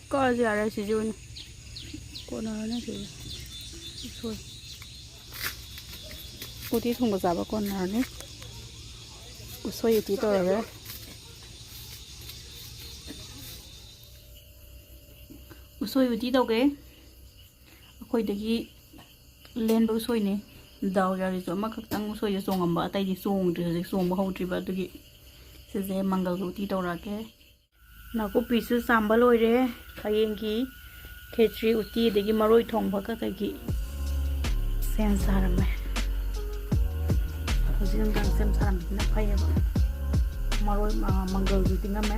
Có gì ở đây sử dụng cô nào nó thì thôi Ooti Thongba giá con nào đấy Utsoi tí tao rồi Utsoi tí tao cái khôi đấy lên bữa Utsoi này đào ra rồi mà các tăng Utsoi xuống ngầm bả tay đi xuống rồi xuống mà không chỉ bả được sẽ dễ mang đầu tí tao ra cái nào có bị sự sambal rồi đấy Yengsi Khechri Ooti đấy Maroi Thongba cái cái xem sao rồi Hozin kang sem saram na phai ba maroi mangal du tinga me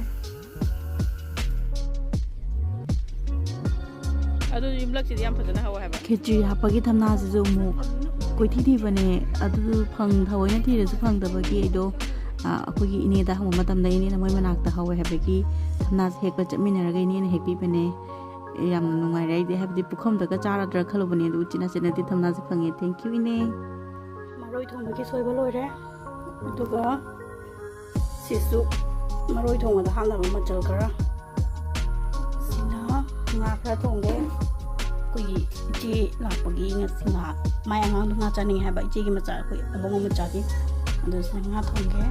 adu imlak si yam phadana hawa ha ba Khechri hapagi thamna ji zo mu koi thi bane adu phang thawai na thi resu phang da ba ki do akogi ine da hama matam dai ne moi manak ta hawa ha ba ki thamna hek ba chamina ra gai ne hek bi bane yam nungai rai de habdi pukhom da ka chara dra khalo bane du china china ti thamna ji phange thank you ine Maroi Thongba ki soiba loire aduga sisu Maroi Thongba da hana ba machal kara sina nga khra thongge koi ji lakpagi nga singa mai angang nga chani ha ba ji gi macha koi abong macha ji adu sina nga thongge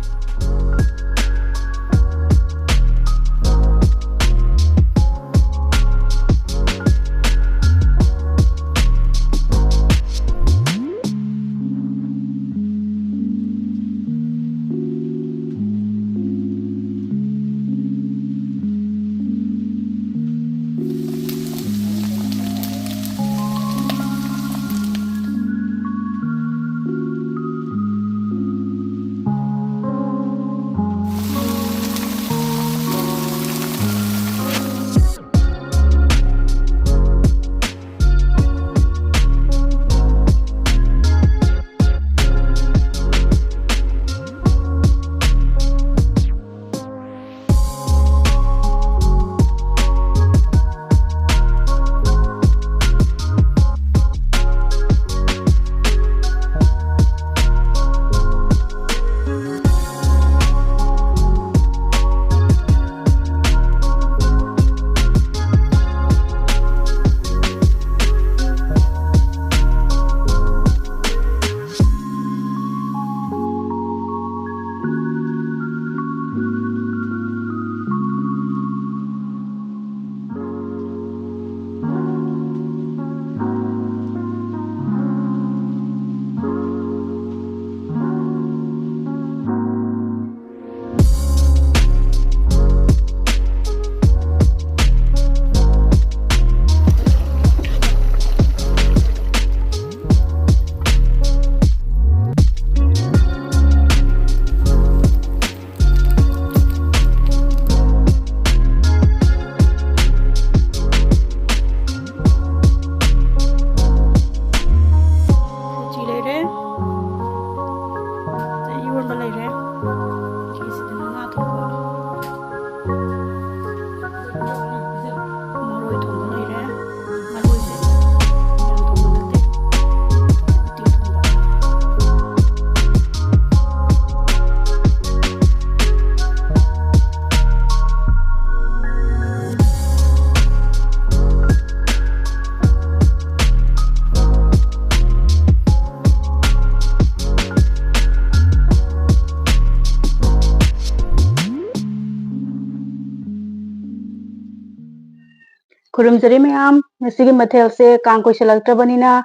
Kurumjari mayam ngasigi Mathel se Kang ko selaktrabanina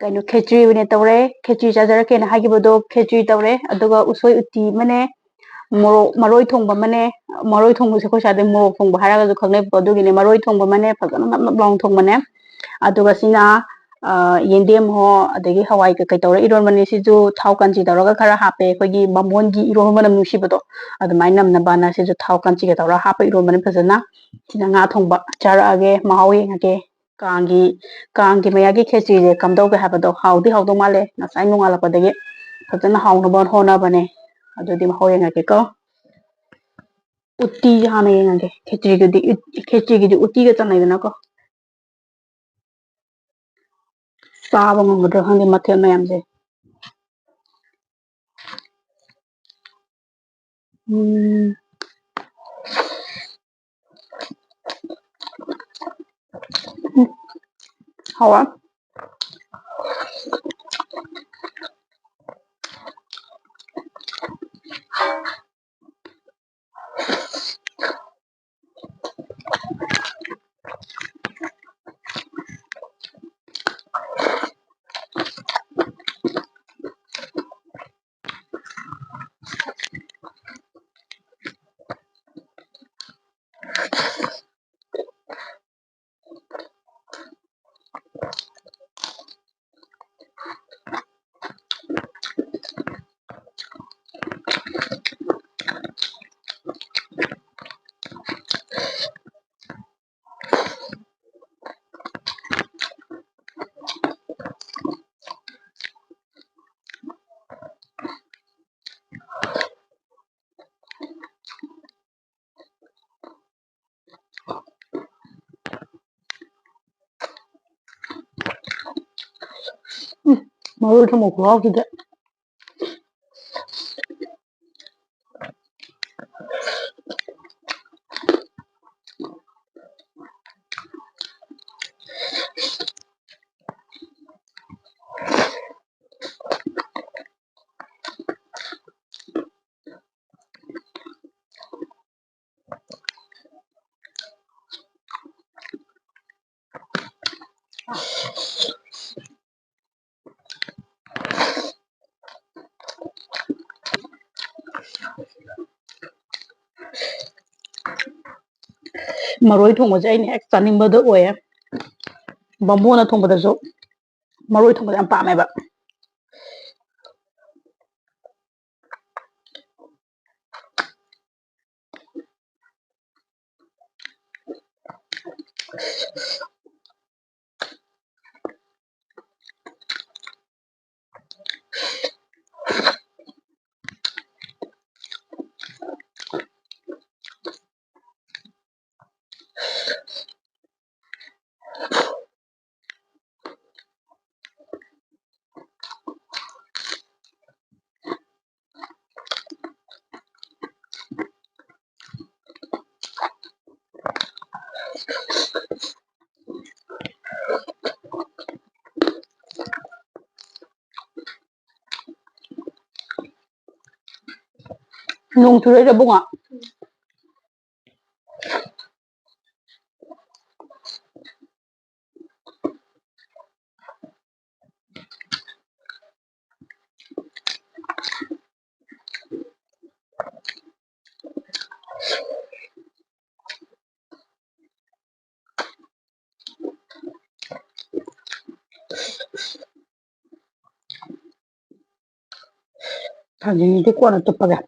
kaino Khechri wine tawre Khechri chajara ken hagibodo Khechri tawre aduga Utsoi Ooti mane Maroi Thongba mane Maroi Thongba se ko sade morok thongba haraga ju khangne bodugine Maroi Thongba mane phagana nap long thongba ne aduga sina yendem ho adagi hawai ka kai tawre iron mane si ju thau kanchi tawraga khara hape khogi bamon gi iron manam nusibodo adumai nam na bana si ju thau kanchi ka tawra hape iron mane phajana sina nga thongba chara age mahao ngake kangi mayagi Khechri je kamdau ga habado haudi haudo male na sai nungala padagi phajana hauna bon hona bane adudi mahao ngake ko Ooti hana ngake Khechri gi Ooti ga chanai dana ko Saba ngamudra handi Mathel mayam je Hawa. Maroi thongba khawsida. Maroi thongba je aini hek chaningba da oye. Bambona thongba da so maroi thongba yam paame ba. Nung churai da bunga. Thangini di kwana tupaga.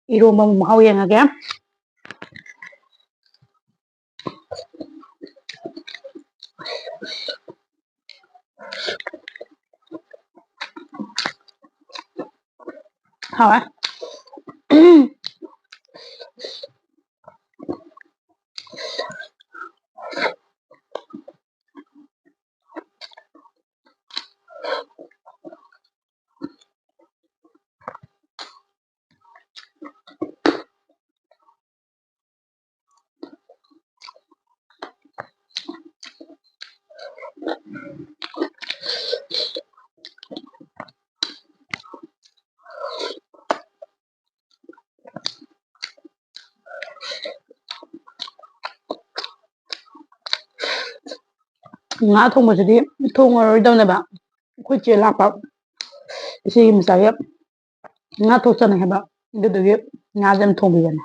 Iromba mahao yengage. Hawa. Nga thongba sidi thongaroi ba. Khoi che lakpa. Isi misage nga thochana heba. Dudugi nga jam thongbi bane.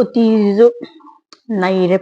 Utisiju naire.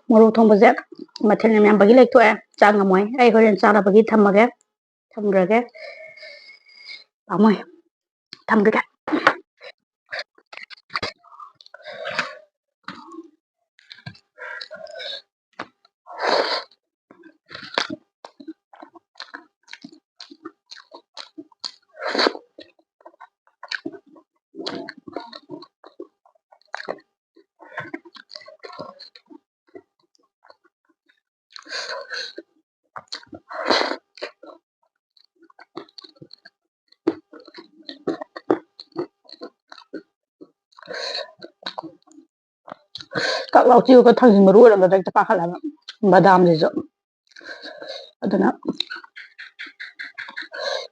Moro thongba je mathel nyam bagi lek to e cha ngamoy ai horen cha bagi thamage thamgrage amoy thamgrage kak lau chiu ko thang maru ram da ta pa khala badam je jo aduna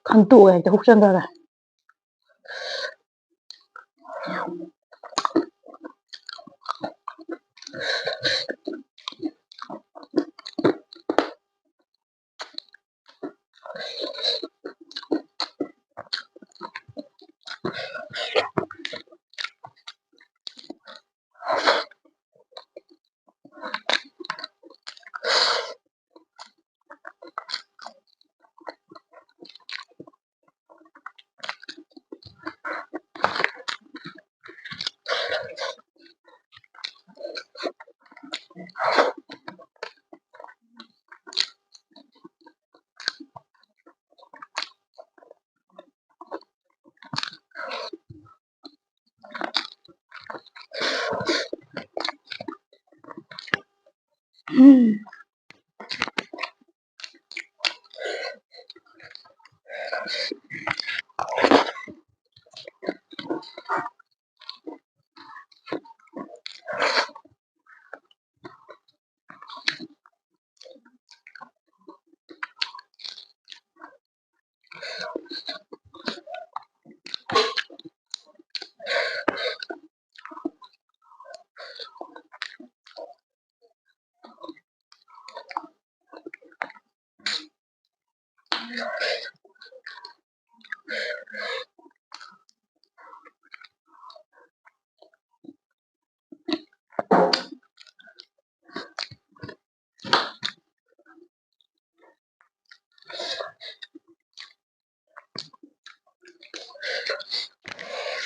khang tu e ta huksan da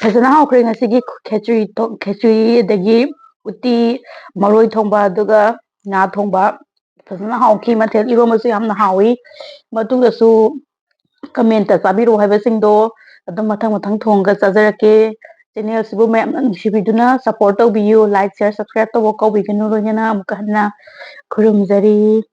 fazana hawkre ngasigi khechri to khechri dagi uti maroi thongba aduga nga thongba fazana hauki mathel iromasu yamna hawi matungdasu comment ta sabiro haiba singdo adum mathang mathang thongga chajarake channel sibu mayam nusibiduna support tawbiyu like share subscribe tawo kawbiganu royana amukahna khurumjari